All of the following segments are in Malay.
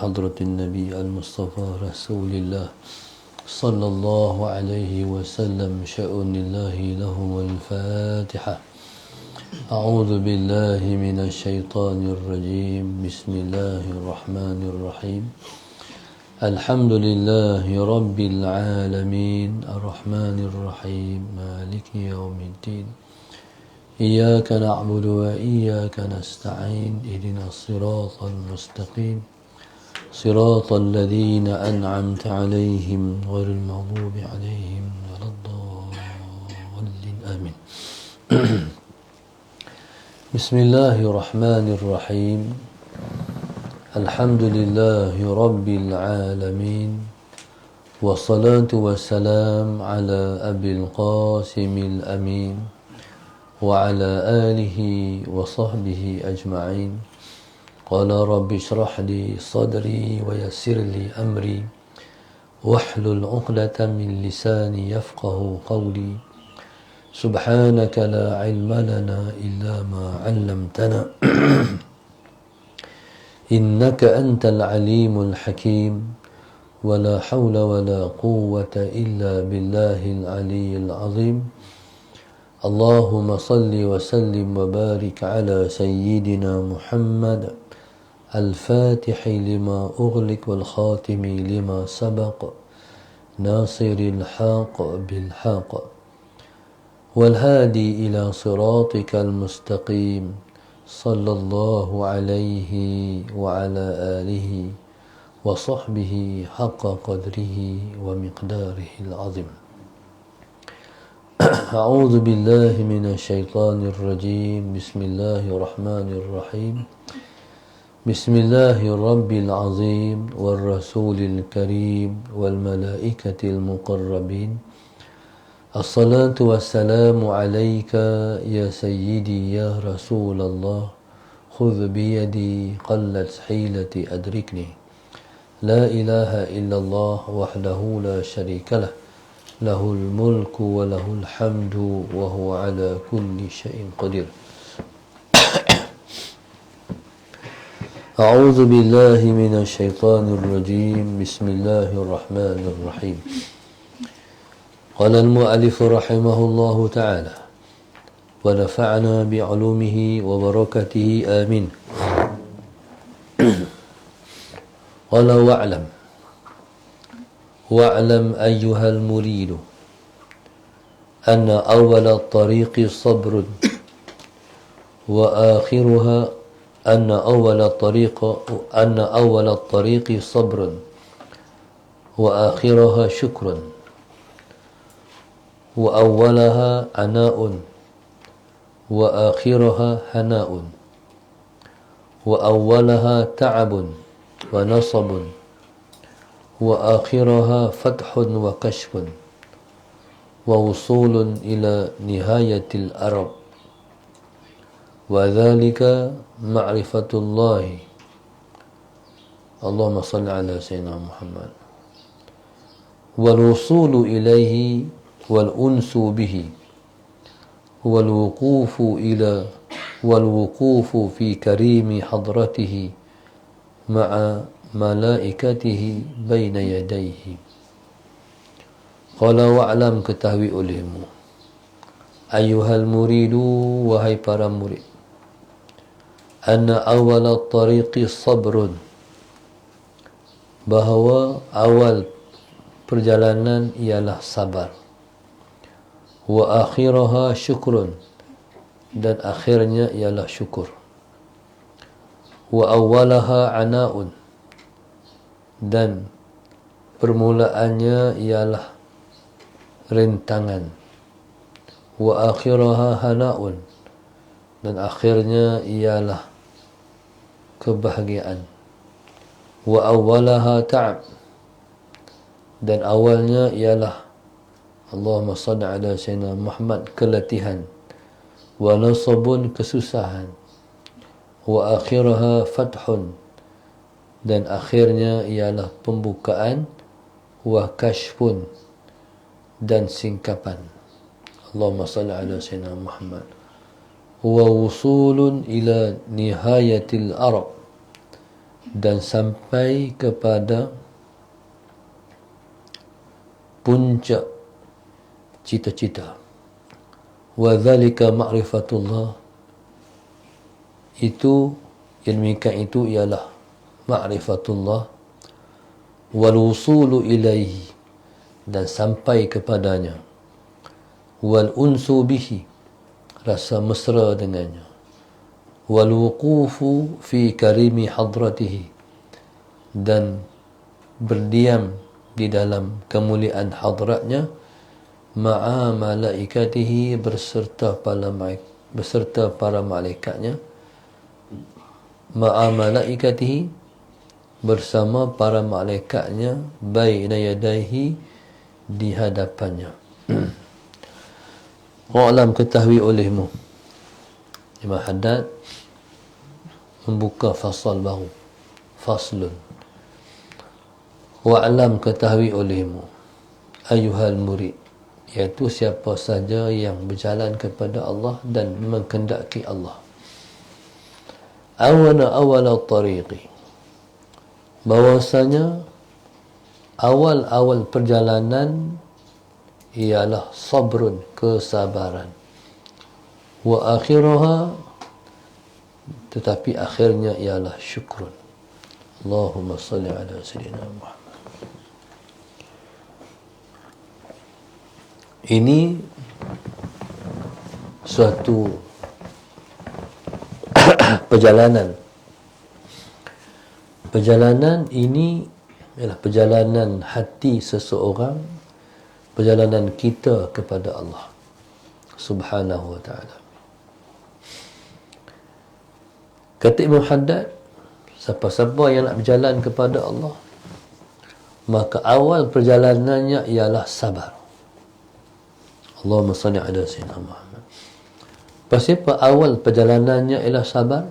حضرة النبي المصطفى رسول الله صلى الله عليه وسلم شأن الله لهم الفاتحة. أعوذ بالله من الشيطان الرجيم. بسم الله الرحمن الرحيم. الحمد لله رب العالمين الرحمن الرحيم مالك يوم الدين. إياك نعبد وإياك نستعين. اهدنا الصراط المستقيم صراط الذين أنعمت عليهم غير المغضوب عليهم ولا الضالين آمين. بسم الله الرحمن الرحيم. الحمد لله رب العالمين والصلاة والسلام على أبي القاسم الأمين وعلى آله وصحبه أجمعين. قال رب اشرح لي صدري ويسر لي أمري واحلل عقدة من لساني يفقه قولي. سبحانك لا علم لنا إلا ما علمتنا إنك أنت العليم الحكيم. ولا حول ولا قوة إلا بالله العلي العظيم. اللهم صل وسلم وبارك على سيدنا محمد الفاتح لما أغلق والخاتم لما سبق ناصر الحق بالحق والهادي إلى صراطك المستقيم صلى الله عليه وعلى آله وصحبه حق قدره ومقداره العظيم. أعوذ بالله من الشيطان الرجيم. بسم الله الرحمن الرحيم. بسم الله الرب العظيم والرسول الكريم والملائكة المقربين. الصلاة والسلام عليك يا سيدي يا رسول الله. خذ بيدي قلت حيلتي أدركني. لا إله إلا الله وحده لا شريك له. له الملك وله الحمد وهو على كل شيء قدير. أعوذ بالله من الشيطان الرجيم. بسم الله الرحمن الرحيم. قال المؤلف رحمه الله تعالى ونفعنا بعلومه وبركته آمين. قال واعلم أيها المريد أن أول الطريق صبر وآخرها أن أول الطريق صبر وآخرها شكر وأولها عناء وآخرها هناء وأولها تعب ونصب وآخرها فتح وكشف ووصول إلى نهاية الأرض وذلك معرفة الله. اللهم صل على سيدنا محمد. والوصول إليه والأنس به والوقوف في كريم حضرته مع ملائكته بين يديه. قال wa'lam, ketahui olehmu, ayyuhal muridu, wahai para murid, anna awal tariqi sabrun, bahawa awal perjalanan ialah sabar, wa akhiraha syukrun, dan akhirnya ialah syukur, wa awwalaha ana'un, dan permulaannya ialah rintangan, wa akhiraha hana'un, dan akhirnya ialah kebahagiaan, wa awwalaha ta'ab, dan awalnya ialah Allahumma salli ala sayyidina Muhammad keletihan, wa nasabun kesusahan, wa akhiraha fathun, dan akhirnya ialah pembukaan, wa kashfun, dan singkapan. Allahumma salli ala sayyidina Muhammad. Wa wusulun ila nihayatil arab, dan sampai kepada puncak cita-cita. Wa dzalika ma'rifatullah, itu yang demikian itu ialah ma'rifatullah, wal wusulu ilaihi, dan sampai kepadanya, wal unsu bihi, rasa mesra dengannya, wal wuqufu fi karimi hadratihi, dan berdiam di dalam kemuliaan hadratnya, ma'a malaikatihi, beserta para malaikatnya, ma'a malaikatihi, bersama para malaikatnya, baina yadaihi, di hadapannya. Wa'lam, ketahui olehmu. Imam Haddad membuka fasal baru, faslun. Wa'lam, ketahui olehmu, ayuhal murid, iaitu siapa saja yang berjalan kepada Allah dan menghendaki Allah, awala tariqi, bahwasanya awal-awal perjalanan ialah sabrun, kesabaran, wa akhiraha, tetapi akhirnya ialah syukrun. Allahumma salli ala sayyidina Muhammad. Ini suatu perjalanan. Perjalanan ini ialah perjalanan hati seseorang, perjalanan kita kepada Allah Subhanahu wa ta'ala. Kata Imam Haddad, siapa-siapa yang nak berjalan kepada Allah, maka awal perjalanannya ialah sabar. Allahumma salli ala sayyidina Muhammad. Kenapa awal perjalanannya ialah sabar?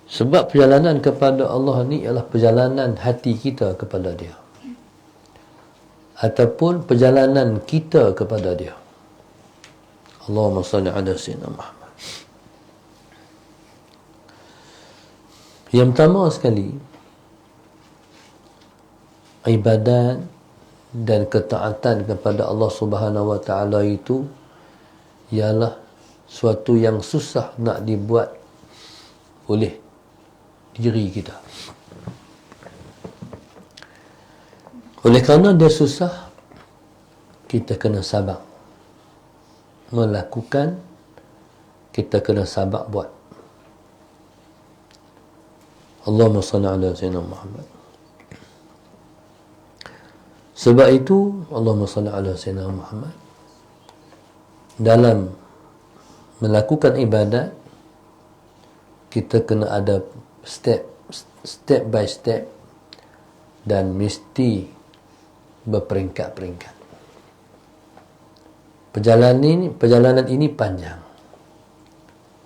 Sebab perjalanan kepada Allah ni ialah perjalanan hati kita kepada Dia, ataupun perjalanan kita kepada Dia. Allahumma salli ala sayyidina Muhammad. Yang pertama sekali, ibadat dan ketaatan kepada Allah Subhanahu wa ta'ala itu ialah suatu yang susah nak dibuat oleh diri kita. Oleh kerana dia susah, kita kena sabar melakukan, kita kena sabar buat. Allahumma salli ala sayyidina Muhammad. Sebab itu, Allahumma salli ala sayyidina Muhammad, dalam melakukan ibadat, kita kena ada step by step, dan mesti berperingkat-peringkat. Perjalanan ini panjang.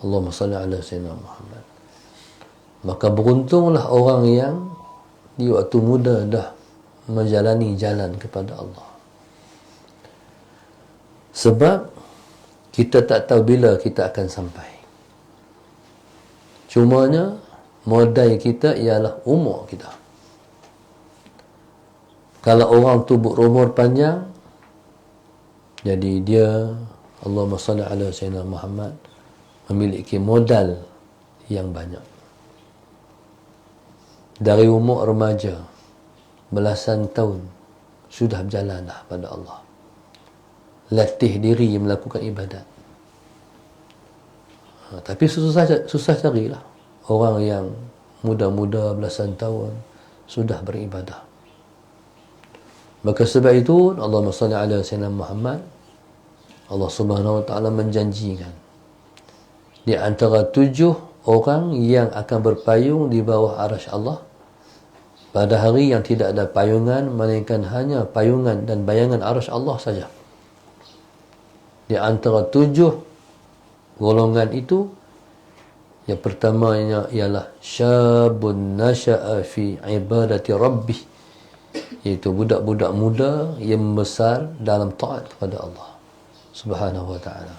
Allahumma salli ala sayyidina Muhammad. Maka beruntunglah orang yang di waktu muda dah menjalani jalan kepada Allah. Sebab kita tak tahu bila kita akan sampai. Cumanya modal kita ialah umur kita. Kalau orang tu berumur panjang, jadi dia, Allahumma salli ala sayyidina Muhammad, memiliki modal yang banyak. Dari umur remaja, belasan tahun, sudah berjalanlah pada Allah. Latih diri melakukan ibadat. Tapi susah carilah orang yang muda-muda belasan tahun sudah beribadah. Maka sebab itu, Allahumma salli ala sayyidina Muhammad, Allah Subhanahu wa ta'ala menjanjikan di antara 7 orang yang akan berpayung di bawah arasy Allah pada hari yang tidak ada payungan melainkan hanya payungan dan bayangan arasy Allah saja. Di antara 7 golongan itu, yang pertamanya ialah syabun nasha'a fi ibadati rabbih, iaitu budak-budak muda yang membesar dalam taat kepada Allah Subhanahu wa ta'ala.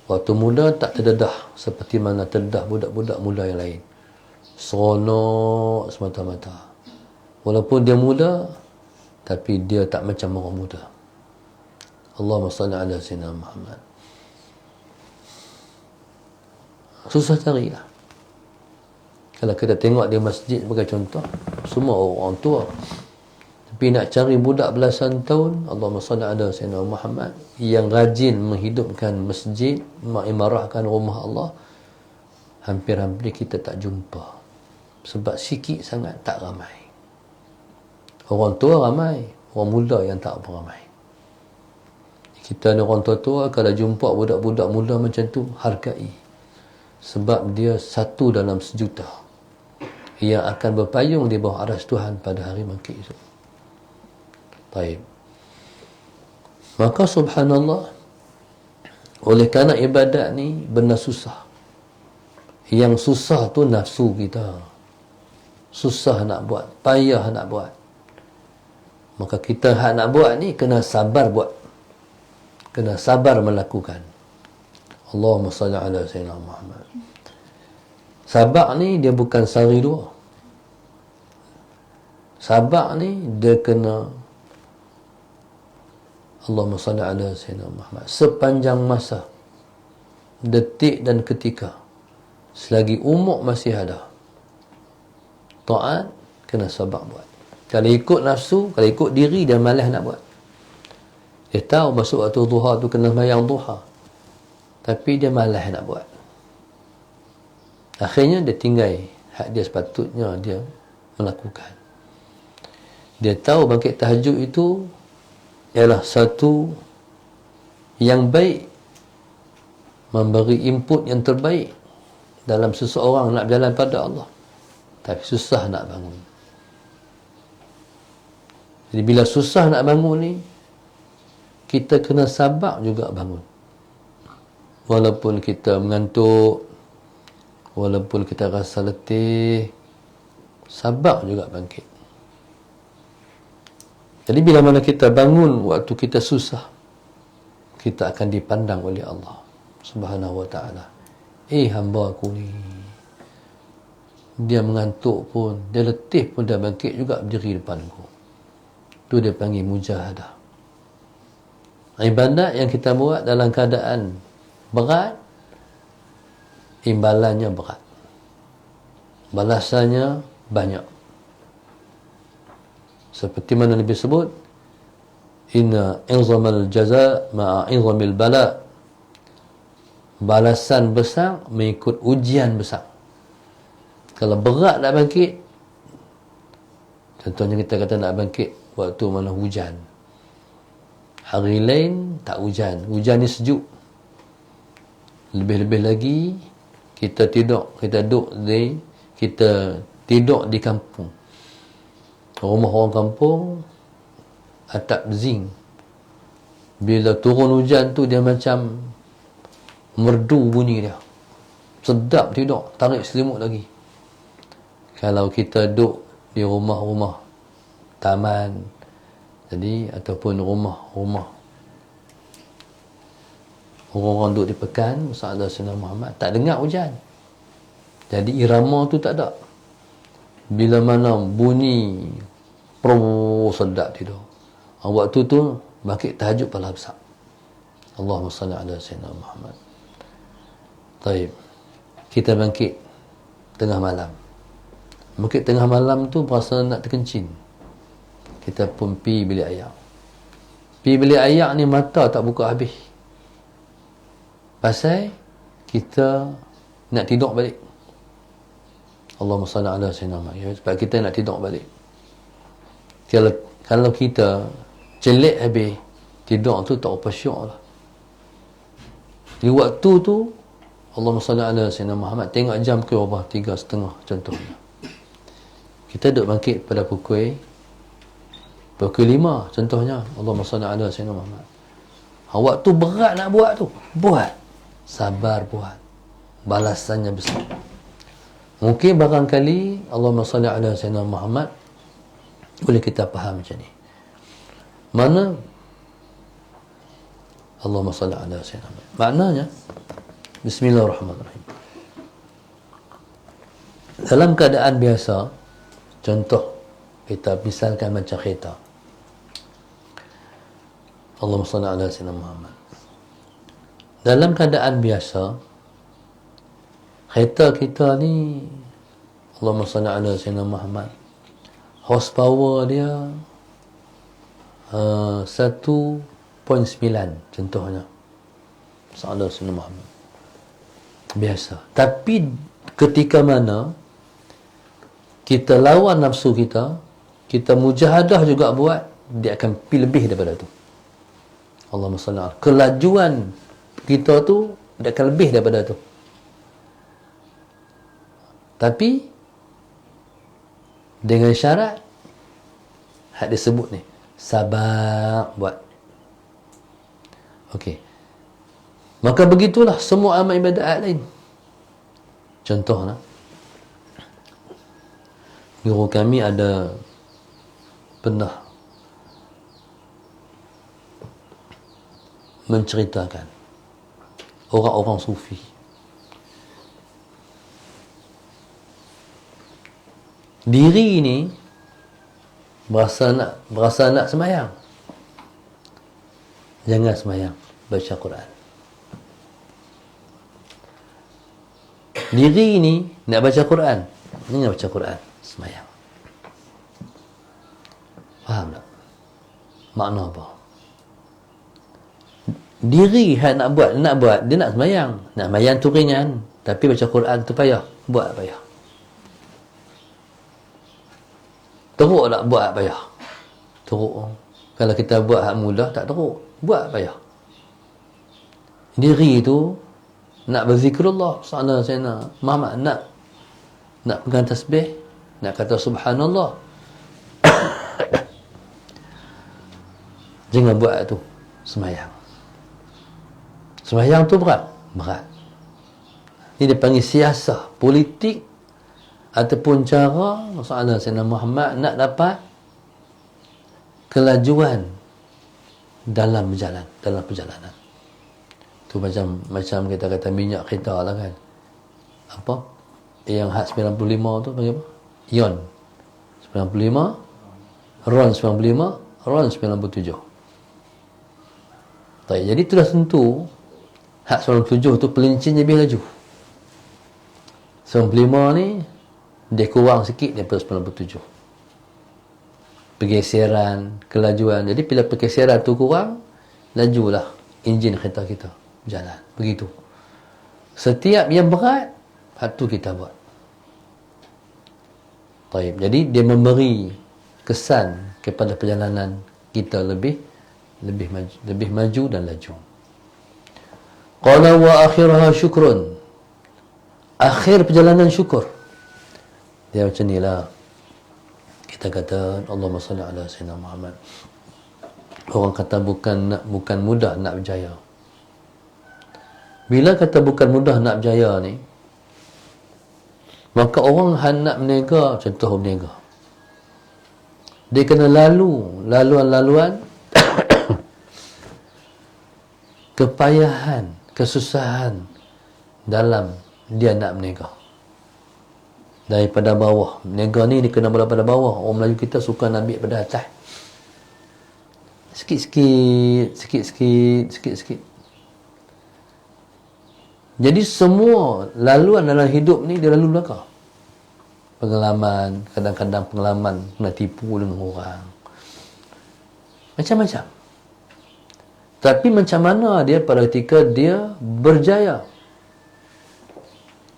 Waktu muda tak terdedah seperti mana terdedah budak-budak muda yang lain. seronok semata-mata. Walaupun dia muda, tapi dia tak macam orang muda. Allahumma salli ala sayyidina Muhammad. Susah carilah. Kalau kita tengok di masjid sebagai contoh, semua orang tua. Tapi nak cari budak belasan tahun, Allahumma salli ala sayyidina Muhammad, yang rajin menghidupkan masjid, mengimarahkan rumah Allah, hampir-hampir kita tak jumpa. Sebab sikit sangat, tak ramai. Orang tua ramai, orang muda yang tak ramai. Kita ni orang tua-tua, kalau jumpa budak-budak muda macam tu, hargai. Sebab dia satu dalam sejuta yang akan berpayung di bawah aras Tuhan pada hari bangkit itu. Baik. Maka subhanallah, oleh kerana ibadat ni benda susah. Yang susah tu nafsu kita. Susah nak buat, payah nak buat. Maka kita hak nak buat ni kena sabar buat. Kena sabar melakukan. Allahumma salli ala sayyidina Muhammad. Sabar ni dia bukan sehari dua. Sabar ni dia kena, Allahumma salli ala sayyidina Muhammad, sepanjang masa, detik dan ketika, selagi umur masih ada, taat kena sabar buat. Kalau ikut nafsu, kalau ikut diri, dia malas nak buat. Dia tahu masuk waktu duha tu kena sembahyang duha, tapi dia malas nak buat. Akhirnya dia tinggal hak dia sepatutnya dia melakukan. Dia tahu bangkit tahajud itu ialah satu yang baik, memberi input yang terbaik dalam seseorang nak berjalan pada Allah. Tapi susah nak bangun. Jadi bila susah nak bangun ni, kita kena sabar juga bangun. Walaupun kita mengantuk, walaupun kita rasa letih, sabar juga bangkit. Jadi bila mana kita bangun waktu kita susah, kita akan dipandang oleh Allah Subhanahu wa ta'ala. Hamba aku ni, dia mengantuk pun, dia letih pun, dia bangkit juga berdiri depanku. Tu dia panggil mujahadah. Ibadat yang kita buat dalam keadaan berat, imbalannya berat, balasannya banyak. Seperti mana Nabi sebut, inna inzamal jaza ma'a inzamil bala. Balasan besar mengikut ujian besar. Kalau berat nak bangkit, contohnya kita kata nak bangkit waktu mana hujan, hari lain tak hujan, hujan ni sejuk. Lebih-lebih lagi kita tidur di kampung. Rumah orang kampung atap zinc. Bila turun hujan tu dia macam merdu bunyi dia. Sedap tidur, tarik selimut lagi. Kalau kita duduk di rumah-rumah taman, jadi ataupun rumah-rumah orang-orang duduk di pekan, Sahabat Sayyidina Muhammad, tak dengar hujan. Jadi irama tu tak ada. Bila mana bunyi sedap tidur. Waktu tu bangkit tahajud pahala besar. Allahumma salli ala sayyidina Muhammad. Taib. Kita bangkit tengah malam. Bangkit tengah malam tu berasa nak terkencing. Kita pun pi bilik air. Pi bilik air ni mata tak buka habis. Pasal kita nak tidur balik. Allahumma salli ala sayyidina Muhammad. Sebab kita nak tidur balik. Kalau kita jelek habis, tidur tu tak apa syok lah. Di waktu tu, Allahumma salli ala sayyidina Muhammad, tengok jam ke berapa? 3:30 contohnya. Kita duduk bangkit pada pukul 5 contohnya. Allahumma salli ala sayyidina Muhammad. Waktu berat nak buat tu, buat. Sabar buat. Balasannya besar. Mungkin barangkali Allahumma salli ala sayyidina Muhammad boleh kita faham macam ni. Mana Allahumma salli ala sayyidina Muhammad? Maknanya Bismillahirrahmanirrahim. Dalam keadaan biasa, contoh kita misalkan macam kereta. Allahumma salli ala sayyidina Muhammad. Dalam keadaan biasa, kereta kita ni, Allahumma salli ala sayyidina Muhammad, horsepower dia 1.9 contohnya. Sallallahu alaihi Muhammad. Biasa. Tapi ketika mana kita lawan nafsu kita, kita mujahadah juga buat, dia akan pergi lebih daripada tu. Allahumma salli ala. Kelajuan kita tu dia akan lebih daripada tu. Tapi dengan syarat hak disebut ni, sabar buat. Okey. Maka begitulah semua amal ibadat lain. Contohlah, guru kami ada pernah menceritakan orang-orang sufi diri ni berasa nak sembahyang, jangan sembahyang, baca Quran. Diri ni nak baca Quran, jangan baca Quran, sembahyang. Faham tak makna apa? Diri nak buat, dia nak sembahyang. Nak sembahyang tu ringan, tapi baca Quran tu payah. Buat payah. Teruk tak buat payah? Teruk. Kalau kita buat hak mudah tak teruk. Buat payah. Diri tu nak berzikrullah, sallallahu alaihi wasallam, Muhammad, nak pegang tasbih, nak kata subhanallah. Jangan buat tu sembahyang. Sembahyang tu berat. Ini dipanggil siasah politik ataupun cara Rasulullah SAW Muhammad nak dapat kelajuan dalam perjalanan. Tu macam kita kata minyak kereta lah kan. Apa? Yang hat 95 tu panggil apa? Ion 95, RON 95, RON 97. Baik, jadi tu dah tentu hak 97 tu pelincin lebih laju. 95 ni dia kurang sikit daripada 97. Pergeseran, kelajuan. Jadi bila pergeseran tu kurang, lajulah enjin kereta kita berjalan. Begitu. Setiap yang berat, hak tu kita buat. Baik, jadi dia memberi kesan kepada perjalanan kita lebih maju dan laju. Qala wa akhiraha syukrun. Akhir perjalanan syukur. Dia macam ni lah. Kita kata Allahumma salli ala sayyidina Muhammad. Orang kata bukan mudah nak berjaya. Bila kata bukan mudah nak berjaya ni, maka orang hendak menega, contoh menega. Dia kena laluan kepayahan, kesusahan dalam dia nak menega. Daripada bawah. Menega ni dia kena mula pada bawah. Orang Melayu kita suka nak ambil pada atas. Sikit-sikit. Jadi semua laluan dalam hidup ni dia lalu belakang. Pengalaman, kadang-kadang pengalaman kena tipu dengan orang. Macam-macam. Tapi macam mana dia pada ketika dia berjaya?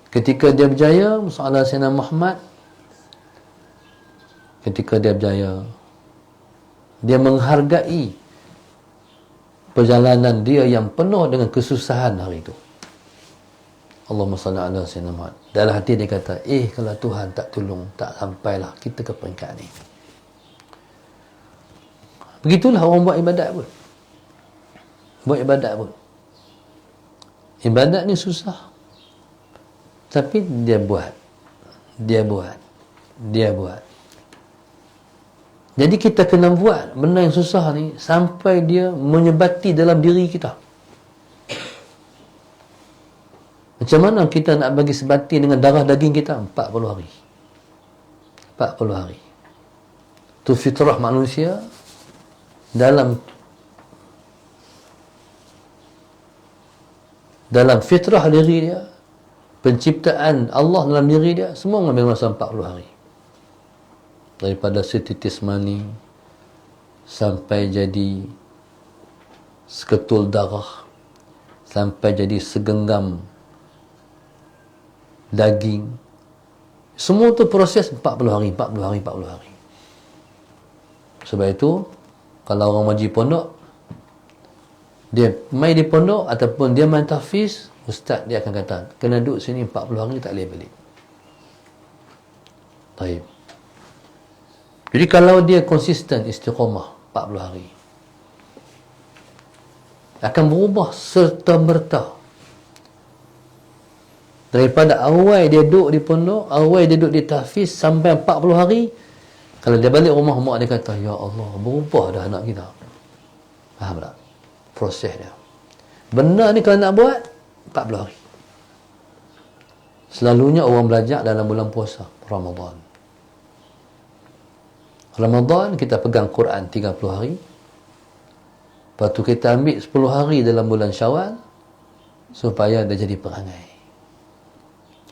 Ketika dia berjaya, Sallallahu Alaihi Wasallam Muhammad, ketika dia berjaya, dia menghargai perjalanan dia yang penuh dengan kesusahan hari itu. Allahumma salli ala sayyidina Muhammad. Dalam hati dia kata, kalau Tuhan tak tolong, tak sampailah kita ke peringkat ni. Begitulah orang buat ibadat pun. Ibadat ni susah. Tapi dia buat. Jadi kita kena buat benda yang susah ni sampai dia menyebati dalam diri kita. Macam mana kita nak bagi sebati dengan darah daging kita? 40 hari. 40 hari. Itu fitrah manusia dalam fitrah diri dia, penciptaan Allah dalam diri dia, semua mengambil masa 40 hari. Daripada setitis mani sampai jadi seketul darah, sampai jadi segenggam daging, semua tu proses 40 hari, 40 hari, 40 hari. Sebab itu kalau orang maji pondok, dia main di pondok ataupun dia main tahfiz, ustaz dia akan kata kena duduk sini 40 hari, tak boleh balik. Baik. Jadi kalau dia konsisten istiqamah 40 hari, akan berubah serta-merta. Daripada awal dia duduk di pondok, awal dia duduk di tahfiz sampai 40 hari, kalau dia balik rumah, mak dia kata, ya Allah, berubah dah anak kita. Faham tak? Proses dia. Benda ni kalau nak buat 40 hari. Selalunya orang belajar dalam bulan puasa Ramadan. Ramadan kita pegang Quran 30 hari. Lepas tu kita ambil 10 hari dalam bulan Syawal supaya dia jadi perangai.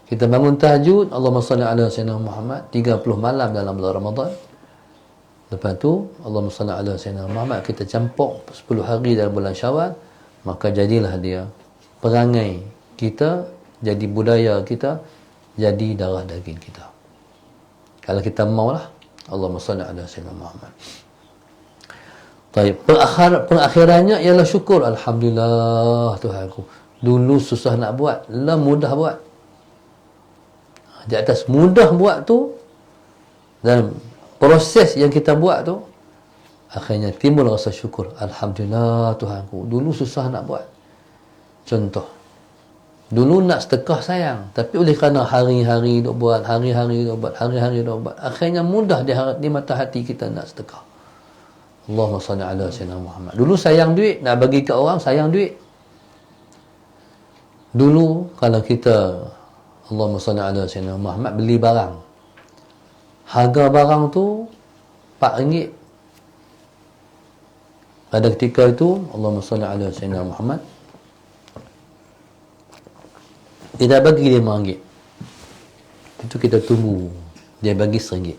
Kita bangun tahajud, Allahumma salli ala sayyidina Muhammad 30 malam dalam bulan Ramadan. Lepas tu Allahumma salli ala sayyidina Muhammad kita campur 10 hari dalam bulan Syawal, maka jadilah dia perangai kita, jadi budaya kita, jadi darah daging kita. Kalau kita maulah, Allahumma salli ala sayyidina Muhammad. Baik, pengakhirannya ialah syukur. Alhamdulillah Tuhanku. Dulu susah nak buat, lah mudah buat. Di atas mudah buat tu, dan proses yang kita buat tu, akhirnya timbul rasa syukur. Alhamdulillah Tuhanku. Dulu susah nak buat. Contoh, dulu nak sedekah sayang, tapi oleh kerana hari-hari duk buat, hari-hari duk buat, hari-hari duk buat, akhirnya mudah di mata hati kita nak sedekah. Allahumma salli ala sayyidina Muhammad. Dulu sayang duit, nak bagi ke orang sayang duit. Dulu kalau kita Allahumma salli ala sayyidina Muhammad beli barang, harga barang tu RM4. Pada ketika itu Allahumma salli ala sayyidina Muhammad, kita bagi RM5. Itu kita tunggu dia bagi RM1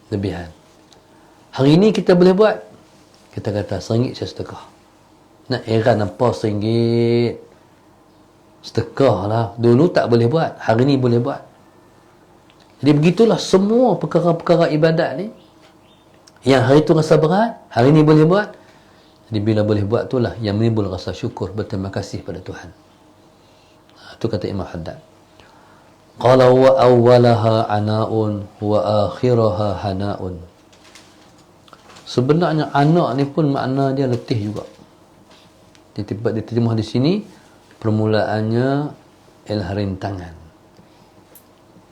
lebihan. Hari ini kita boleh buat, kita kata RM1 saya sedekah. Nak heran apa RM1 sedekah lah. Dulu tak boleh buat, hari ini boleh buat. Jadi begitulah semua perkara-perkara ibadat ni, yang hari itu rasa berat, hari ini boleh buat. Jadi bila boleh buat itulah yang menimbul rasa syukur, berterima kasih pada Tuhan. Itu kata Imam Haddad. Qala wa awwalaha ana'un wa akhiraha hana'un. Sebenarnya anak ni pun makna dia letih juga. Diterjemah di sini, permulaannya ialah rintangan,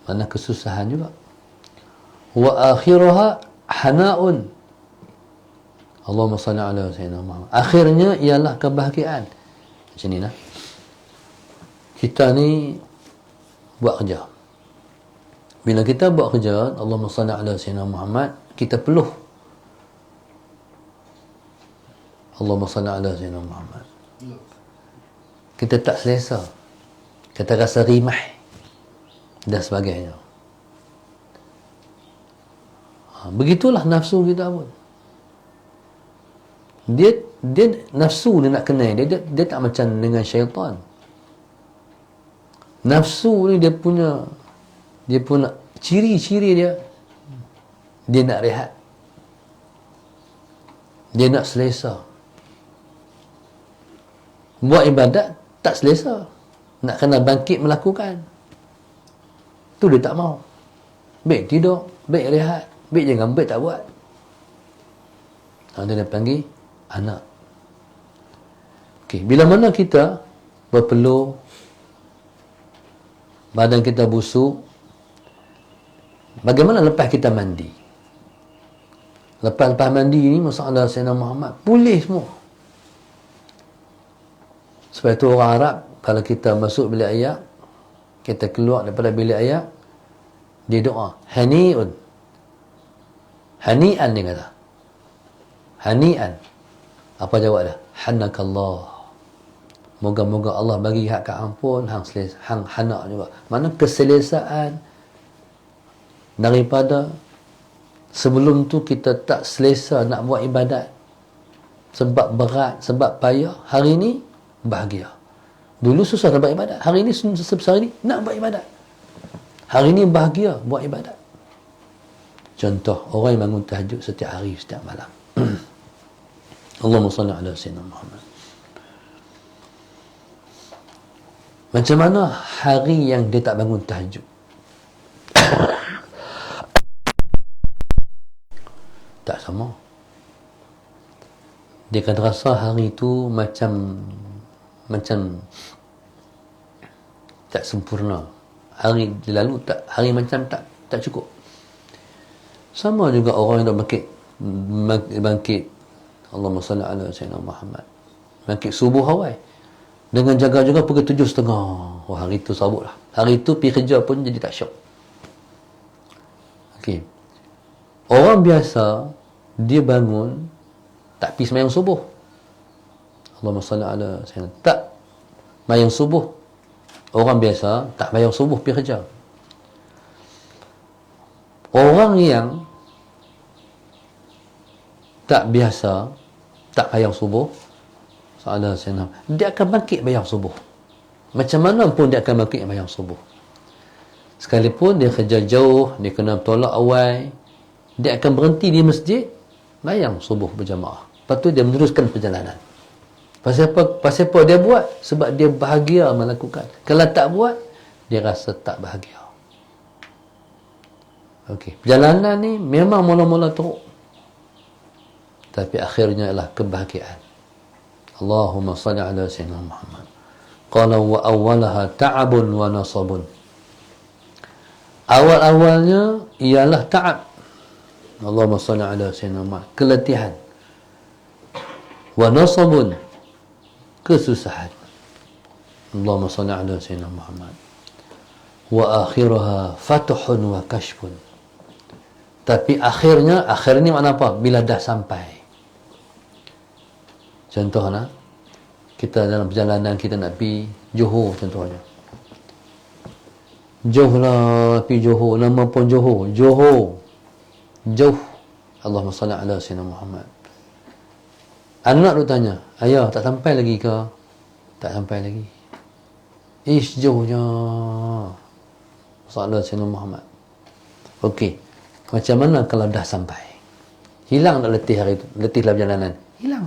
makna kesusahan juga. Wa akhiraha hana'un. Allahumma salli ala sayyidina Muhammad. Akhirnya ialah kebahagiaan. Macam ni lah. Kita ni buat kerja. Bila kita buat kerja, Allahumma salli ala sayyidina Muhammad, kita peluh Allahumma salli ala sayyidina Muhammad. Kita tak selesa, kita rasa rimah dan sebagainya. Begitulah nafsu kita pun. Dia nafsu dia nak kenal dia tak macam dengan syaitan. Nafsu ni dia punya ciri-ciri dia nak rehat, dia nak selesa. Buat ibadat tak selesa, nak kena bangkit melakukan, tu dia tak mau. Baik tidur, baik rehat, baik jangan, baik tak buat. Dia panggil anak. Okey, bila mana kita berpeluh, badan kita busuk, bagaimana lepas kita mandi? Lepas mandi ni, masalah Sayyidina Muhammad pulih semua. Sebab itu orang Arab, kalau kita masuk bilik air, Kita keluar daripada bilik air, dia doa, hani'un. Hani'an dia kata. Hani'an. Apa jawab dia? Hanakallah. Moga-moga Allah bagi hak ampun, hang hana juga. Mana keselesaan daripada sebelum tu kita tak selesa nak buat ibadat. Sebab berat, sebab payah. Hari ni bahagia. Dulu susah nak buat ibadat. Hari ni sebesar ni nak buat ibadat. Hari ni bahagia buat ibadat. Contoh, orang yang bangun tahajud setiap hari, setiap malam. Allahumma salli ala sayyidina Muhammad. Macam mana hari yang dia tak bangun tahajud? Tak sama. Dia akan rasa hari itu macam tak sempurna. Hari lalu tak, hari macam tak cukup. Sama juga orang yang dah bangkit Allahumma salli ala sayyidina Muhammad. Bangkit subuh awal. Dengan jaga-jaga pukul 7.30. Wah, hari itu sabut lah. Hari itu pergi kerja pun jadi tak syok. Okey. Orang biasa, dia bangun tak pergi sembahyang subuh. Allahumma salli ala sayyidina. Tak sembahyang subuh. Orang biasa tak sembahyang subuh pergi kerja. Orang yang tak biasa, tak sembahyang subuh, dia akan bangkit sembahyang subuh. Macam mana pun dia akan bangkit sembahyang subuh. Sekalipun dia kerja jauh, dia kena tolak awal, dia akan berhenti di masjid sembahyang subuh berjamaah. Lepas tu dia meneruskan perjalanan. Pasal apa dia buat? Sebab dia bahagia melakukan. Kalau tak buat, dia rasa tak bahagia. Okey, perjalanan ni memang mula-mula teruk, tapi akhirnya ialah kebahagiaan. Allahumma salli ala sayyidina Muhammad. Qala wa awwalaha ta'abun wa nasabun. Awal-awalnya ialah ta'ab. Allahumma salli ala sayyidina Muhammad. Keletihan. Wa nasabun. Kesusahan. Allahumma salli ala sayyidina Muhammad. Wa akhiraha fatuhun wa kashfun. Tapi akhirnya mana apa? Bila dah sampai. Contohnya, kita dalam perjalanan kita nak pergi Johor contohnya. Jauh lah pergi Johor, nama pun Johor. Johor. Jauh. Allahumma salli ala sayyidina Muhammad. Anak tu tanya, ayah tak sampai lagi ke? Tak sampai lagi. Ish jauhnya. Sallallahu alaihi Muhammad. Okey. Macam mana kalau dah sampai? Hilang tak letih hari itu? Letih dalam perjalanan? Hilang.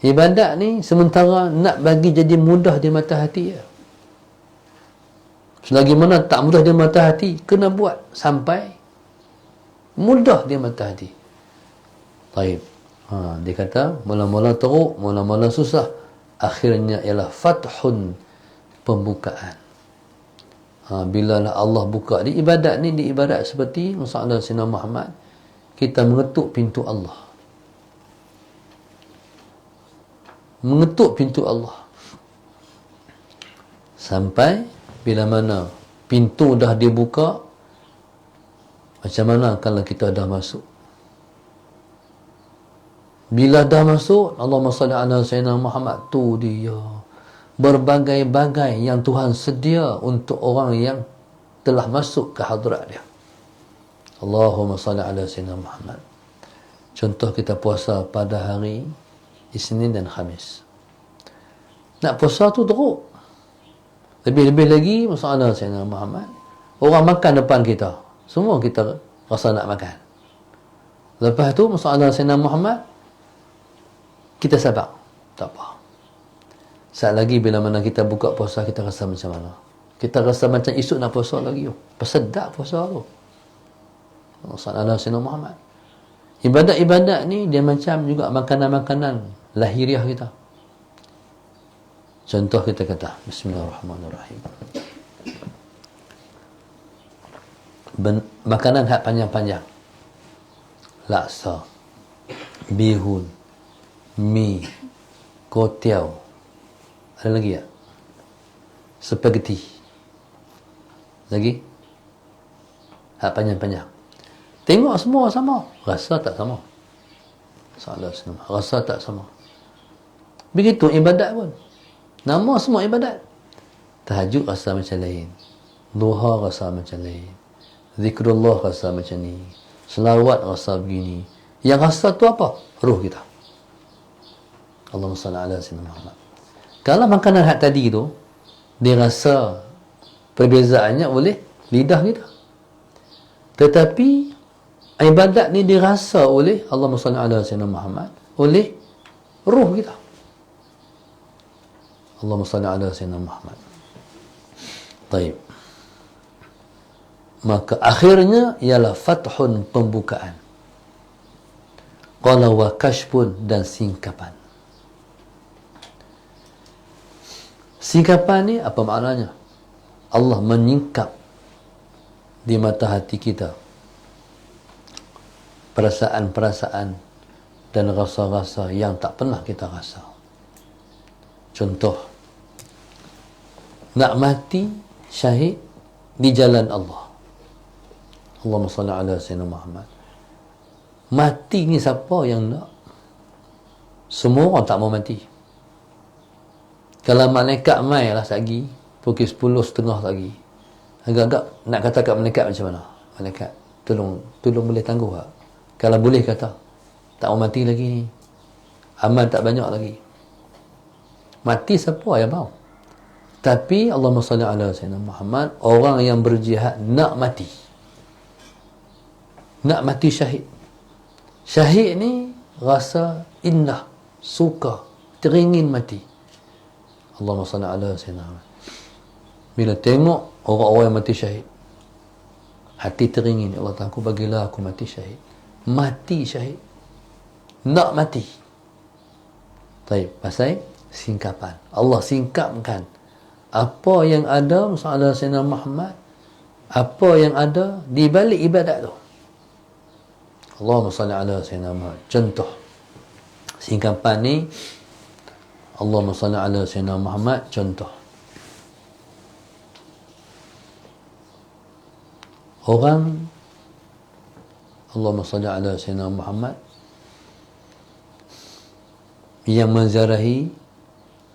Ibadat ni sementara nak bagi jadi mudah di mata hati ya. Selagi mana tak mudah di mata hati, kena buat sampai mudah di mata hati. Baik. Dia kata mula-mula teruk, mula-mula susah, akhirnya ialah fathun, pembukaan. Bila Allah buka di ibadat ni, di ibadat seperti Muhammad Sayyidina Muhammad, kita mengetuk pintu Allah. Mengetuk pintu Allah. Sampai bila mana pintu dah dibuka, macam mana kalau kita dah masuk? Bila dah masuk, Allahumma salli ala sayyidina Muhammad, tu dia. Berbagai-bagai yang Tuhan sedia untuk orang yang telah masuk ke hadrat dia. Allahumma salli ala sayyidina Muhammad. Contoh kita puasa pada hari Isnin dan Khamis. Nak puasa tu teruk. Lebih-lebih lagi masalah Sayyidina Muhammad. Orang makan depan kita, semua kita rasa nak makan. Lepas tu masalah Sayyidina Muhammad, kita sabar. Tak apa. Saat lagi bila mana kita buka puasa, kita rasa macam mana? Kita rasa macam esok nak puasa lagi. Sedap puasa tu. Masalah Sayyidina Muhammad. Ibadat-ibadat ni dia macam juga makanan-makanan lahiriah kita. Contoh kita kata Bismillahirrahmanirrahim. Makanan hak panjang-panjang. Laksa, bihun, mi, kotiau. Ada lagi tak? Spaghetti. Lagi? Hak panjang-panjang. Tengok semua sama. Rasa tak sama. Salah senama. Rasa tak sama. Begitu ibadat pun. Nama semua ibadat. Tahajud rasa macam lain. Duha rasa macam lain. Zikrullah rasa macam ni. Selawat rasa begini. Yang rasa tu apa? Ruh kita. Allahumma salli ala sayyidina Muhammad. Kalau makanan hak tadi tu, dia rasa perbezaannya oleh lidah kita. Tetapi ibadat ni dirasa oleh Allahumma salli ala sayyidina Muhammad, oleh ruh kita. Allahumma salli ala sayyidina Muhammad. Baik. Maka akhirnya ialah fathun, pembukaan. Qala wa kashfun, dan singkapan. Singkapan ni apa maknanya? Allah menyingkap di mata hati kita perasaan-perasaan dan rasa-rasa yang tak pernah kita rasa. Contoh, nak mati syahid di jalan Allah. Allahumma salli ala sayyidina Muhammad. Mati ni siapa yang nak? Semua orang tak mau mati. Kalau malaikat mai lah lagi, pukul 10.30 lagi. Agak-agak nak kata kat malaikat macam mana? Malaikat, tolong boleh tangguh tak? Kalau boleh kata, tak mau mati lagi ni. Amal tak banyak lagi. Mati siapa yang mau? Tapi Allahumma salli ala sayyidina Muhammad, orang yang berjihad nak mati. Nak mati syahid. Syahid ni rasa indah, suka, teringin mati. Allahumma salli ala sayyidina Muhammad. Bila tengok orang-orang yang mati syahid, hati teringin, Allah Ta'ala, aku bagilah aku mati syahid. Mati syahid. Nak mati. Baik, pasal singkapan. Allah singkapkan apa yang ada masalah Sayyidina Muhammad, apa yang ada di balik ibadat tu. Allahumma salli ala Sayyidina Muhammad. Contoh singkapan ni, Allahumma salli ala Sayyidina Muhammad. Contoh, orang Allahumma salli ala Sayyidina Muhammad yang menziarahi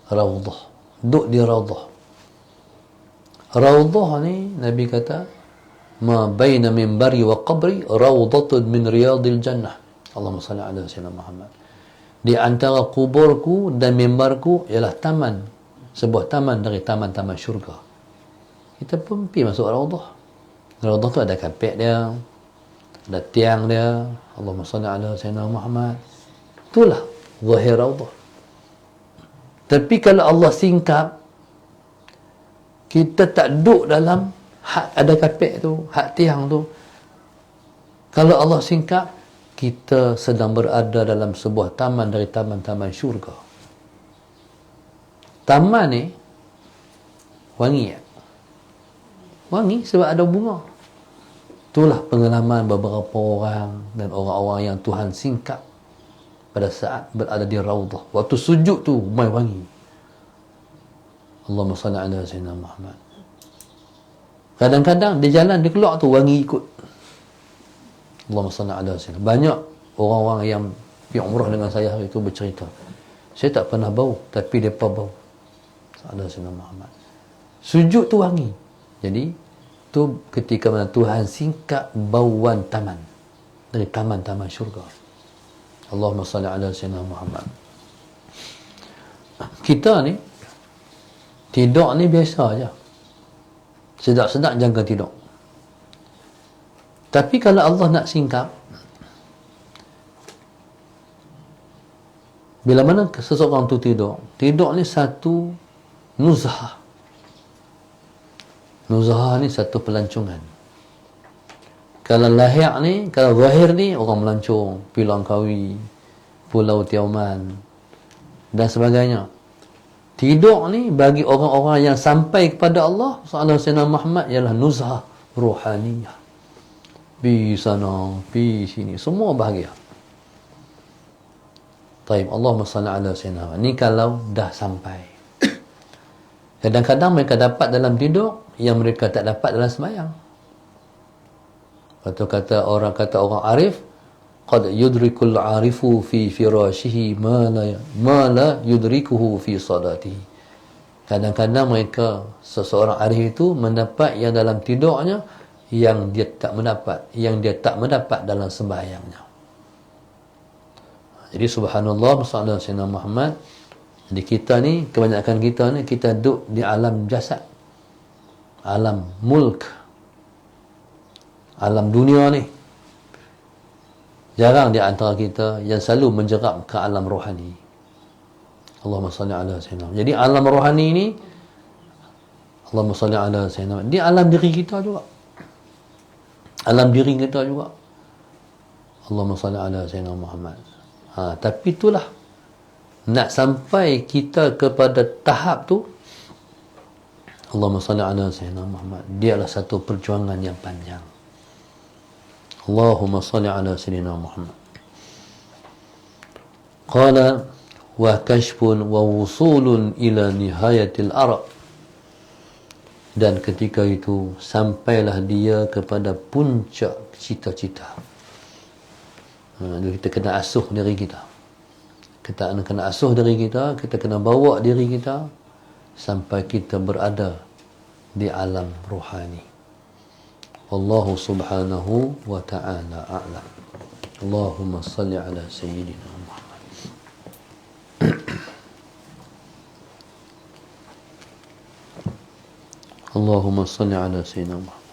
Raudhah, duduk di Raudhah. Raudhah ni Nabi kata, ma baina minbari wa qabri raudhatun min riyadil jannah. Allahumma salli ala Sayyidina Muhammad. Di antara kuburku dan mimbarku ialah taman, sebuah taman dari taman-taman syurga. Kita pun pergi masuk Raudhah. Raudhah tu ada kapek dia, ada tiang dia. Allahumma salli ala Sayyidina Muhammad. Itulah zahir Raudhah. Tapi kalau Allah singkap, kita tak duduk dalam hak ada kapek tu, hak tiang tu. Kalau Allah singkap, kita sedang berada dalam sebuah taman dari taman-taman syurga. Taman ni wangi ya? Wangi sebab ada bunga. Itulah pengalaman beberapa orang dan orang-orang yang Tuhan singkap pada saat berada di Raudhah. Waktu sujud tu mai wangi. Allahumma salli ala Sayyidina Muhammad. Kadang-kadang di jalan dia keluar tu wangi ikut. Allahumma salli ala Sayyidina. Banyak orang-orang yang pergi umrah dengan saya hari itu bercerita, saya tak pernah bau, tapi mereka bau. Ala Sayyidina Muhammad. Sujud tu wangi. Jadi tu ketika mana Tuhan singkap bauan taman dari taman-taman syurga. Allahumma salli ala Sayyidina Muhammad. Kita ni tidur ni biasa aja, sedap-sedap jaga tidur. Tapi kalau Allah nak singkap, bila mana seseorang tu tidur ni satu nuzhah. Nuzhah ni satu pelancongan. Kalau lahir ni, kalau zahir ni, orang melancong, pergi Langkawi, Pulau Tioman dan sebagainya. Tidur ni bagi orang-orang yang sampai kepada Allah sallallahu alaihi Muhammad ialah nuzhah ruhaniyah. Pi sana, pi sini, semua bahagia. Taib, Allahumma salli ala sayyidina. Ni kalau dah sampai. Kadang-kadang mereka dapat dalam tidur yang mereka tak dapat dalam sembahyang. Atau kata orang arif, qad yudrikul arifu fi firashihi ma la yudrikuhu fi salatihi. Kadang-kadang mereka, seseorang arif itu mendapat yang dalam tidurnya yang dia tak mendapat dalam sembahyangnya. Jadi subhanallah, sallallahu alaihi wasallam Muhammad. Jadi kita ni, kebanyakan kita ni, kita duduk di alam jasad, alam mulk, alam dunia ni. Jarang di antara kita yang selalu menjerap ke alam rohani. Allahumma salli ala sayyidina. Jadi alam rohani ni, Allahumma salli ala sayyidina, di alam diri kita juga. Alam diri kita juga. Allahumma salli ala sayyidina Muhammad. Tapi itulah, nak sampai kita kepada tahap tu, Allahumma salli ala sayyidina Muhammad, dia adalah satu perjuangan yang panjang. Allahumma salli ala sayyidina Muhammad. Qala wa kashfun wa wusulun ila nihayatil arab. Dan ketika itu sampailah dia kepada puncak cita-cita. Kita kena asuh diri kita. Kita kena asuh diri kita, kita kena bawa diri kita sampai kita berada di alam rohani. Wallahu subhanahu wa ta'ala a'lam. Allahumma salli ala sayyidina Muhammad. Allahumma salli ala sayyidina Muhammad.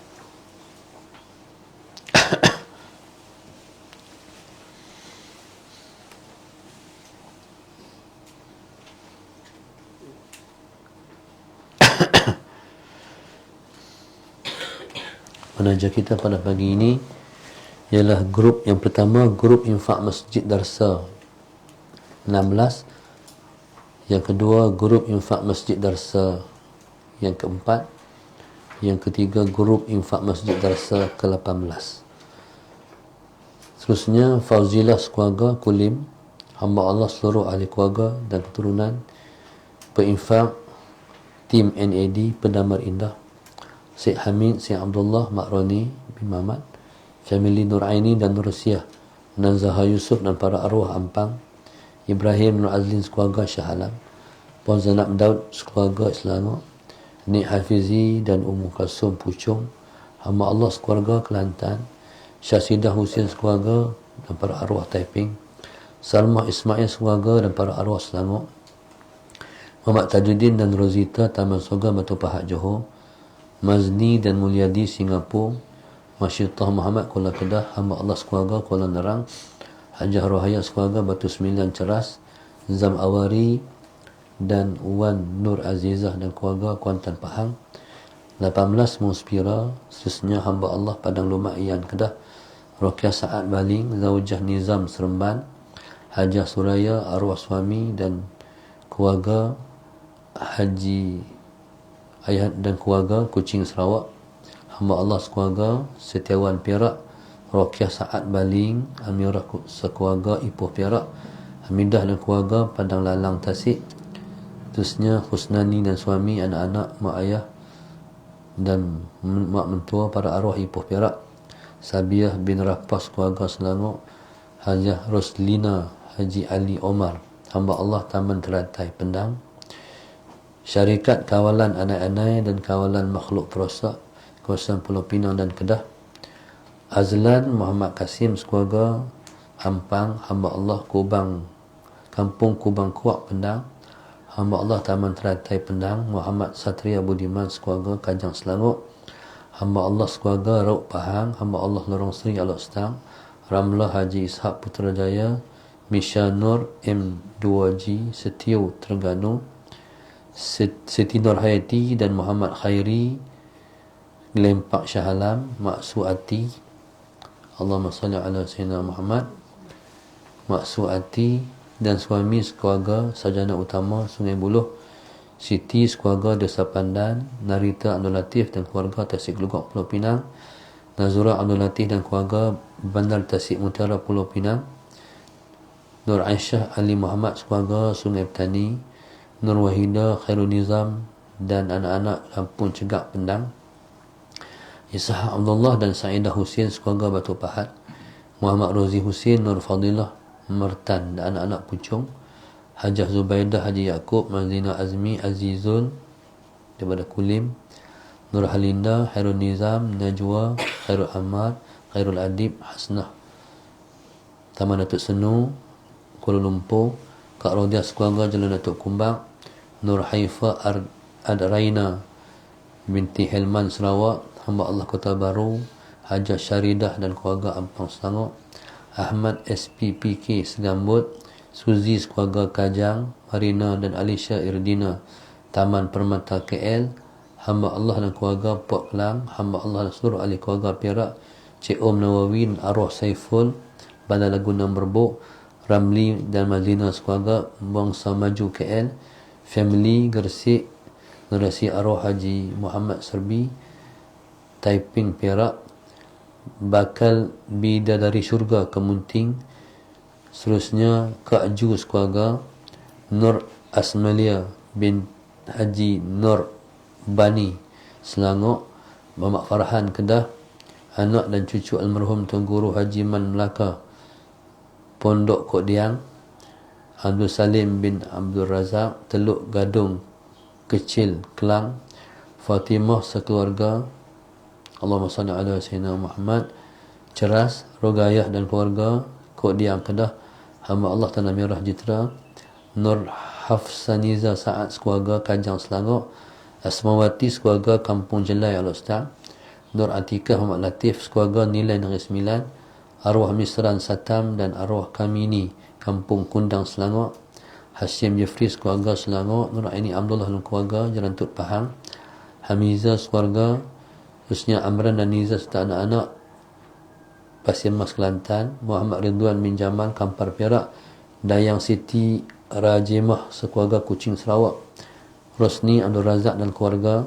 Penaja kita pada pagi ini ialah grup yang pertama, grup infak Masjid Darsa 16. Yang kedua, grup infak Masjid Darsa yang keempat. Yang ketiga, grup infak Masjid Darsa ke-18. Seterusnya, Fauzilah sekeluarga Kulim, hamba Allah seluruh ahli keluarga dan keturunan, perinfak tim NAD Pendamar Indah, Syed Hamid, Syed Abdullah, Mak Roni bin Mamat, family Nur Aini dan Nur Rusiah, Nanzaha Yusuf dan para arwah Ampang, Ibrahim Nur Azlin sekeluarga Shah Alam, Puan Zainab Daud sekeluarga Selangor, Nik Hafizi dan Ummu Kalsum Puchong, hamba Allah sekeluarga Kelantan, Syasidah Husin sekeluarga dan para arwah Taiping, Salmah Ismail sekeluarga dan para arwah Selangor, Muhammad Tajuddin dan Rosita Taman Soga Batu Pahat Johor, Mazni dan Mulyadi Singapura, Masyidah Muhammad Kuala Kedah, hamba Allah sekeluarga Kuala Nerang, Hajah Rohaya sekeluarga Batu Sembilan Ceras, Zam Awari dan Wan Nur Azizah dan keluarga Kuantan Pahang, 18 Muspira, seterusnya hamba Allah Padang Lumak Ian Kedah, Rokiah Saad Baling, Zaujah Nizam Seremban, Hajah Suraya arwah suami dan keluarga Haji Ayah dan keluarga Kuching Sarawak, hamba Allah sekeluarga Setiawan Perak, Rokiah Saad Baling, Amirah sekeluarga Ipoh Perak, Hamidah dan keluarga Padang Lalang Tasik, terusnya Husnani dan suami, anak-anak, mak ayah dan mak mentua para arwah Ipoh Perak, Sabiah bin Rapas keluarga Selangor, Hajah Roslina Haji Ali Omar, hamba Allah Taman Teratai Pendang, Syarikat Kawalan Anai-Anai dan Kawalan Makhluk Perosak kawasan Pulau Pinang dan Kedah, Azlan Muhammad Kasim sekeluarga Ampang, hamba Allah Kubang, Kampung Kubang Kuak Pendang, hamba Allah Taman Teratai Pendang, Muhammad Satria Budiman sekeluarga Kajang Selangor, hamba Allah sekeluarga Rauk Pahang, hamba Allah Lorong Seri Alok Stang, Ramlah Haji Ishak Putrajaya, Misha Nur M2G Setio Terengganu, Siti Nur Hayati dan Muhammad Khairi Lempak Shah Alam, Mak Suati, Allahumma salli ala sayyidina Muhammad, Mak Suati dan suami sekeluarga Sarjana Utama Sungai Buloh, Siti sekeluarga Desa Pandan, Narita Abdul Latif dan keluarga Tasik Gelugok Pulau Pinang, Nazura Abdul Latif dan keluarga Bandar Tasik Mutiara Pulau Pinang, Nur Aisyah Ali Muhammad sekeluarga Sungai Petani, Nur Wahida Khairul Nizam dan anak-anak Kampung Cegak Pendang, Ishak Abdullah dan Sa'idah Husin sekeluarga Batu Pahat, Muhammad Rozi Husin, Nur Fadilah Mertan dan anak-anak Puchong, Hajah Zubaidah Haji Yaakob, Mazlina Azmi Azizul daripada Kulim, Nur Halinda, Khairul Nizam, Najwa, Khairul Ammar, Khairul Adib, Hasnah Taman Datuk Senu, Kuala Lumpur, Kak Rodiah sekeluarga Jalan Datuk Kumbang, Nur Haifa Adraina binti Helman Sarawak, hamba Allah Kota Baru, Hajah Syaridah dan keluarga Ampang Selangor, Ahmad SPPK Segambut, Suzy sekeluarga Kajang, Marina dan Alisha Irdina Taman Permata KL, hamba Allah dan keluarga Port Kelang, hamba Allah dan seluruh ahli keluarga Perak, Cik Om Nawawi dan arwah Saiful Bandar Laguna Merbuk, Ramli dan Mazlina sekeluarga Bangsa Maju KL, family Gersik, generasi arwah Haji Muhammad Serbi Taiping Perak, bakal bidadari syurga Kemunting, seterusnya Kak Ju sekeluarga, Nur Asmalia bin Haji Nur Bani Selangor, Muhammad Farhan Kedah, anak dan cucu almarhum Tuan Guru Haji Man Melaka Pondok Kok Diang, Abdul Salim bin Abdul Razak Teluk Gadung Kecil Kelang, Fatimah sekeluarga, Allahumma salli ala Sayyidina Muhammad, Ceras, Rogayah dan keluarga Kok Diang Kedah, hamba Allah Tanah Merah Jitra, Nur Hafsaniza Saad sekeluarga Kajang Selangor, Asmawati sekeluarga Kampung Jelai Al-Ustaz, Nur Atikah Muhammad Latif sekeluarga Nilai Negeri Sembilan, arwah Misran Satam dan arwah Kamini Kampung Kundang Selangor, Hashim Jeffrey sekeluarga Selangor, Nur Aini Abdullah dan keluarga Jalan Tut Pahang, Hamiza sekeluarga, Husnia Amran dan Niza serta anak-anak Pasir Mas Kelantan, Muhammad Ridwan bin Jamal Kampar Perak, Dayang Siti Rajimah sekeluarga Kuching Sarawak, Rosni Abdul Razak dan keluarga,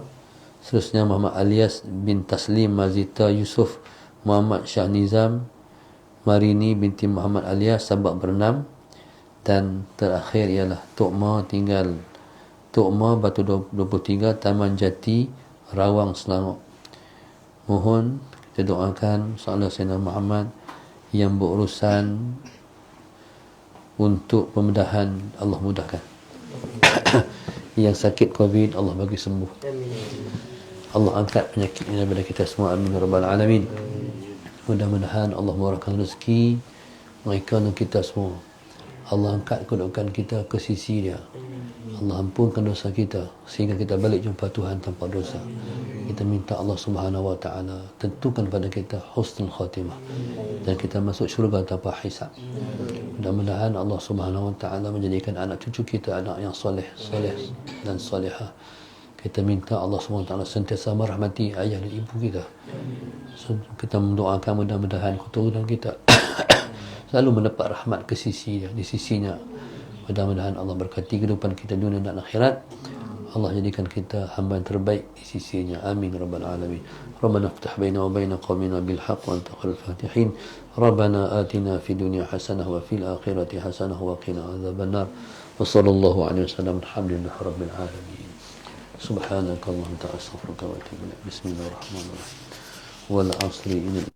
seterusnya Muhammad Alias bin Taslim Mazita Yusof, Muhammad Shah Nizam, Marini binti Muhammad Alias Sabak Bernam, dan terakhir ialah Tok Ma tinggal Tok Ma Batu 23 Taman Jati Rawang Selangor. Mohon kita doakan sahabat Sayyidina Muhammad yang berurusan untuk pembedahan Allah mudahkan. Yang sakit COVID Allah bagi sembuh. Allah angkat penyakit ini daripada kita semua. Amin ya rabbal alamin. Mudah-mudahan Allah murahkan rezeki mereka dan kita semua. Allah angkat kedudukan kita ke sisi Dia. Allah ampunkan dosa kita sehingga kita balik jumpa Tuhan tanpa dosa. Kita minta Allah Subhanahu wa taala tentukan pada kita husnul khatimah dan kita masuk syurga tanpa hisab. Mudah-mudahan Allah Subhanahu wa taala menjadikan anak cucu kita anak yang soleh dan solehah. Kita minta Allah Subhanahu wa taala sentiasa merahmati ayah dan ibu kita. Kita mendoakan mudah-mudahan keturunan kita selalu mendapat rahmat ke sisi Dia, di sisinya. Mudah-mudahan Allah berkati kehidupan kita dunia dan akhirat. Allah jadikan kita hamba yang terbaik di sisinya. Amin rabbal alamin. Rabbana iftah baina wa baina qaumina bil haqq wa anta khairul fatihin. Rabbana atina fid dunya hasanah wa fil akhirati hasanah wa qina adzabannar. Wa sallallahu alaihi wasallam. Alhamdulillahi rabbil alamin. Subhanakallahumma wa ta'ala astaghfiruka wa atubu ilaik. Bismillahirrahmanirrahim. Wal 'asri innal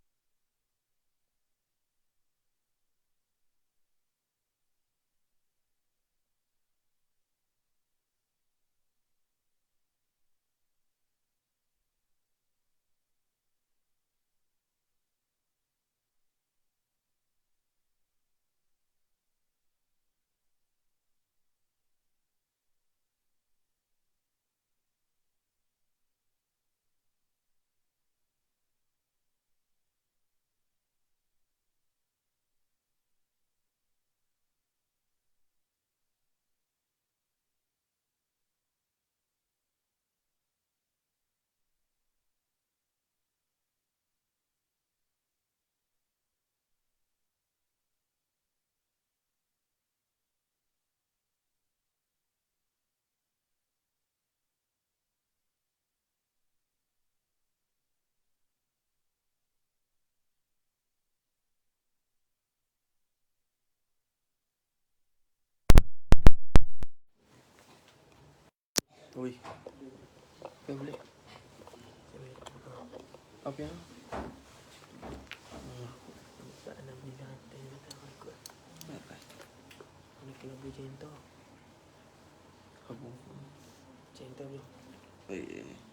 Oui. Okay, boleh. Apa yang? Tak nak beli lantai ni tak ikut. Apa? Nak kena beli jentol. Apa? Jentol belum? Oh iya.